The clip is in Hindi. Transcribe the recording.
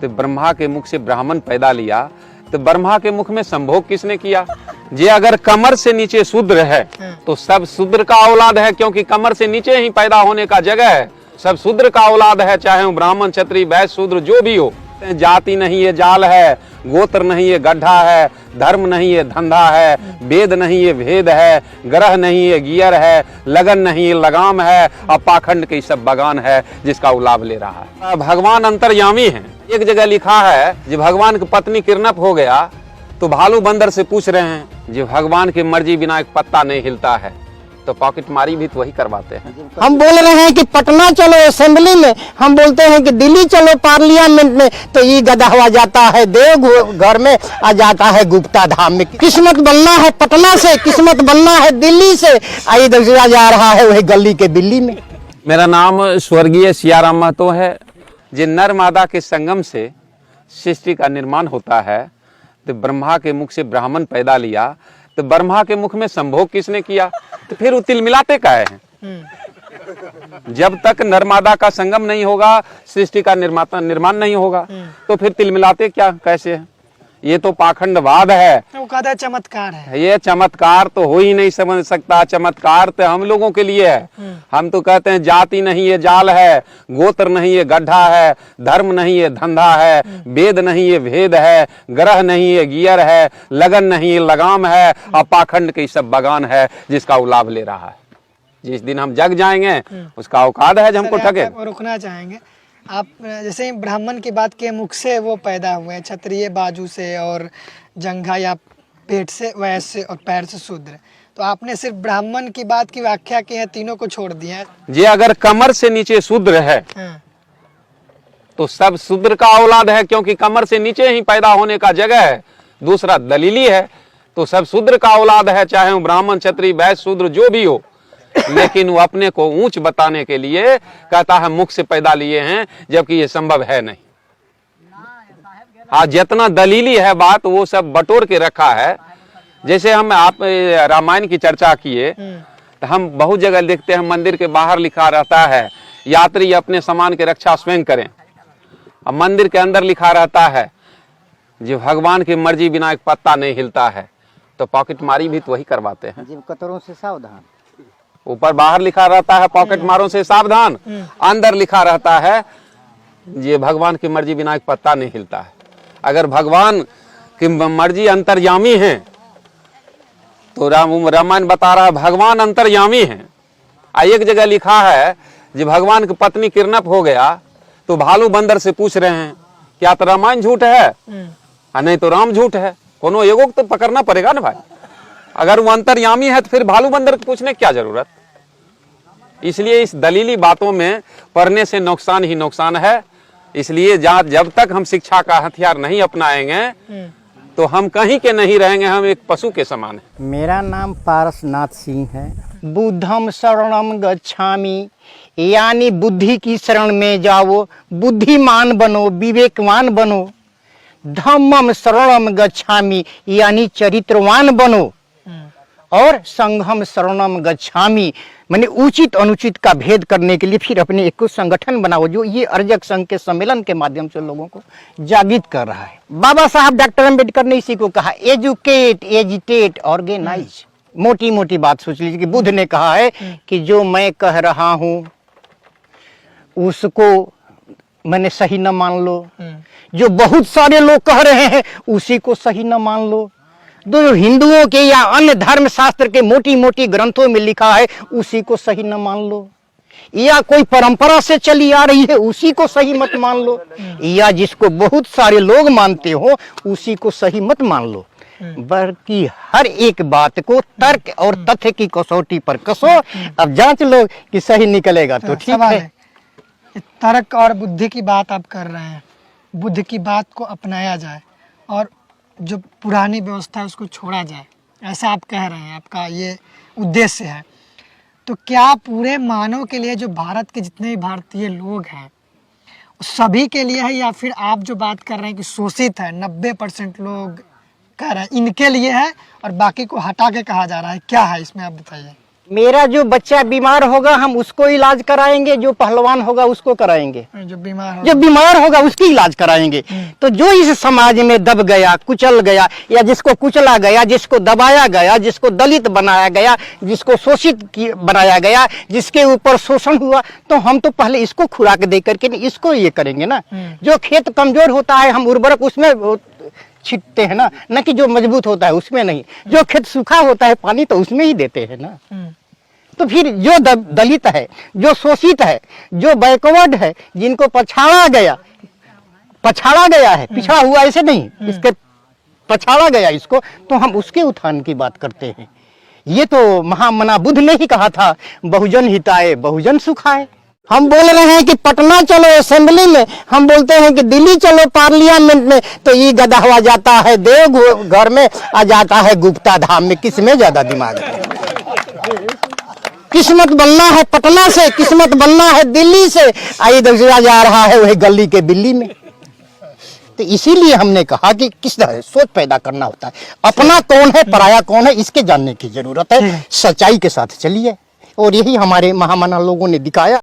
तो ब्रह्मा के मुख से ब्राह्मण पैदा लिया, तो ब्रह्मा के मुख में संभोग किसने किया? जे अगर कमर से नीचे शूद्र है तो सब शूद्र का औलाद है, क्योंकि कमर से नीचे ही पैदा होने का जगह है, सब शूद्र का औलाद है, चाहे वो ब्राह्मण क्षत्रिय वैश्य शूद्र जो भी हो। जाति नहीं ये जाल है, गोत्र नहीं ये गड्ढा है, धर्म नहीं ये धंधा है, वेद नहीं ये भेद है, ग्रह नहीं ये गियर है, लगन नहीं ये लगाम है, और पाखंड के सब बगान है जिसका वो लाभ ले रहा है। भगवान अंतर्यामी है। एक जगह लिखा है कि भगवान की पत्नी किडनैप हो गया तो भालू बंदर से पूछ रहे हैं जो भगवान की मर्जी बिना एक पत्ता नहीं हिलता है, तो पॉकेट मारी भी तो वही करवाते हैं। हम बोल रहे हैं कि पटना चलो असेंबली में, हम बोलते हैं कि दिल्ली चलो पार्लियामेंट में, तो ये गधा हुआ जाता है देव घर में, आ जाता है गुप्ता धाम में। किस्मत बनना है पटना से, किस्मत बनना है दिल्ली से, आई दूसरा जा रहा है वही गली के बिल्ली में। मेरा नाम स्वर्गीय सियाराम महतो है। जो नर मादा के संगम से सृष्टि का निर्माण होता है, तो ब्रह्मा के मुख से ब्राह्मण पैदा लिया, तो ब्रह्मा के मुख में संभोग किसने किया? तो फिर वो तिल मिलाते काहे हैं? जब तक नर्मदा का संगम नहीं होगा सृष्टि का निर्माण नहीं होगा, तो फिर तिल मिलाते क्या कैसे है? ये तो पाखंडवाद है। वो कहता है चमत्कार है। ये चमत्कार तो हो ही नहीं समझ सकता। चमत्कार तो हम लोगों के लिए है। हम तो कहते हैं जाति नहीं ये जाल है, गोत्र नहीं ये गड्ढा है, धर्म नहीं ये धंधा है, वेद नहीं ये भेद है, ग्रह नहीं ये गियर है, लगन नहीं ये लगाम है, और पाखंड के सब बगान है जिसका वो लाभ ले रहा है। जिस दिन हम जग जाएंगे उसका औकात है जो हमको ठगे। रुकना चाहेंगे आप, जैसे ब्राह्मण की बात के मुख से वो पैदा हुए, क्षत्रिय बाजू से और जंघा या पेट से वैश्य और पैर से शूद्र, तो आपने सिर्फ ब्राह्मण की बात की व्याख्या की है, तीनों को छोड़ दिया है। जे अगर कमर से नीचे शूद्र है तो सब शूद्र का औलाद है, क्योंकि कमर से नीचे ही पैदा होने का जगह है। दूसरा दलीली है, तो सब शूद्र का औलाद है, चाहे वो ब्राह्मण क्षत्रिय वैश्य शूद्र जो भी हो, लेकिन वो अपने को ऊंच बताने के लिए कहता है मुख से पैदा लिए हैं, जबकि ये संभव है नहीं। हाँ, जितना दलीली है बात वो सब बटोर के रखा है। जैसे हम आप रामायण की चर्चा किए, तो हम बहुत जगह देखते हैं मंदिर के बाहर लिखा रहता है यात्री अपने सामान की रक्षा स्वयं करें, और मंदिर के अंदर लिखा रहता है जो भगवान की मर्जी बिना एक पत्ता नहीं हिलता है, तो पॉकेट मारी भी तो वही करवाते हैं। जीव कतरों से सावधान। ऊपर बाहर लिखा रहता है पॉकेट मारों से सावधान, अंदर लिखा रहता है ये भगवान की मर्जी बिना एक पत्ता नहीं हिलता है। अगर भगवान की मर्जी अंतर्यामी है तो रामायण बता रहा है भगवान अंतर्यामी है। एक जगह लिखा है जो भगवान की पत्नी किडनैप हो गया तो भालू बंदर से पूछ रहे हैं क्या तो रामायण झूठ है, नहीं तो राम झूठ है, कोनो एगो तो पकड़ना पड़ेगा ना भाई। अगर वो अंतर्यामी है तो फिर भालू बंदर को पूछने क्या जरूरत। इसलिए इस दलीली बातों में पढ़ने से नुकसान ही नुकसान है। इसलिए जब तक हम शिक्षा का हथियार नहीं अपनाएंगे तो हम कहीं के नहीं रहेंगे, हम एक पशु के समान हैं। मेरा नाम पारसनाथ सिंह है। बुद्धम शरणम गच्छामि, यानी बुद्धि की शरण में जाओ, बुद्धिमान बनो, विवेकवान बनो। धम्मम शरणम गच्छामि, यानी चरित्रवान बनो। और संघम शरणम गच्छामि, माने उचित अनुचित का भेद करने के लिए फिर अपने एक संगठन बनाओ, जो ये अर्जक संघ के सम्मेलन के माध्यम से लोगों को जागृत कर रहा है। बाबा साहब डॉक्टर अम्बेडकर ने इसी को कहा, एजुकेट, एजिटेट, ऑर्गेनाइज। मोटी मोटी बात सोच लीजिए कि बुद्ध ने कहा है कि जो मैं कह रहा हूं उसको मैंने सही न मान लो, जो बहुत सारे लोग कह रहे हैं उसी को सही न मान लो, जो हिंदुओं के या अन्य धर्म शास्त्र के मोटी मोटी ग्रंथों में लिखा है उसी को सही न मान लो, या कोई परंपरा से चली आ रही है उसी को सही मत मान लो, या जिसको बहुत सारे लोग मानते हो उसी को सही मत मान लो, बल्कि हर एक बात को तर्क और तथ्य की कसौटी पर कसो। अब जांच लो कि सही निकलेगा तो ठीक है। तर्क और बुद्धि की बात आप कर रहे हैं, बुद्ध की बात को अपनाया जाए और जो पुरानी व्यवस्था है उसको छोड़ा जाए, ऐसा आप कह रहे हैं, आपका ये उद्देश्य है। तो क्या पूरे मानव के लिए, जो भारत के जितने भी भारतीय लोग हैं सभी के लिए है, या फिर आप जो बात कर रहे हैं कि शोषित है 90% लोग कह रहे हैं इनके लिए है और बाकी को हटा के कहा जा रहा है, क्या है इसमें आप बताइए। मेरा जो बच्चा बीमार होगा हम उसको इलाज कराएंगे, जो पहलवान होगा उसको कराएंगे, जो बीमार होगा उसकी इलाज कराएंगे। तो जो इस समाज में दब गया, कुचल गया, या जिसको कुचला गया, जिसको दबाया गया, जिसको दलित बनाया गया, जिसको शोषित बनाया गया, जिसके ऊपर शोषण हुआ, तो हम तो पहले इसको खुराक दे करके इसको ये करेंगे ना। जो खेत कमजोर होता है हम उर्वरक उसमें छिटते हैं ना, न कि जो मजबूत होता है उसमें नहीं। जो खेत सूखा होता है पानी तो उसमें ही देते हैं ना। तो फिर जो दलित है, जो शोषित है, जो बैकवर्ड है, जिनको पछाड़ा गया है, पिछड़ा हुआ ऐसे नहीं, इसके पछाड़ा गया इसको, तो हम उसके उत्थान की बात करते हैं। ये तो महामना बुद्ध ने ही कहा था, बहुजन हिताय बहुजन सुखाय। हम बोल रहे हैं कि पटना चलो असेंबली में, हम बोलते हैं कि दिल्ली चलो पार्लियामेंट में, तो ये गधा हुआ जाता है देव घर में, आ जाता है गुप्ता धाम में। किसमें ज्यादा दिमाग है? किस्मत बनना है पटना से, किस्मत बनना है दिल्ली से, आई दूसरा जा रहा है वही गली के बिल्ली में। तो इसीलिए हमने कहा कि किस तरह सोच पैदा करना होता है, अपना कौन है पराया कौन है इसके जानने की जरूरत है। सच्चाई के साथ चलिए, और यही हमारे महामना लोगों ने दिखाया।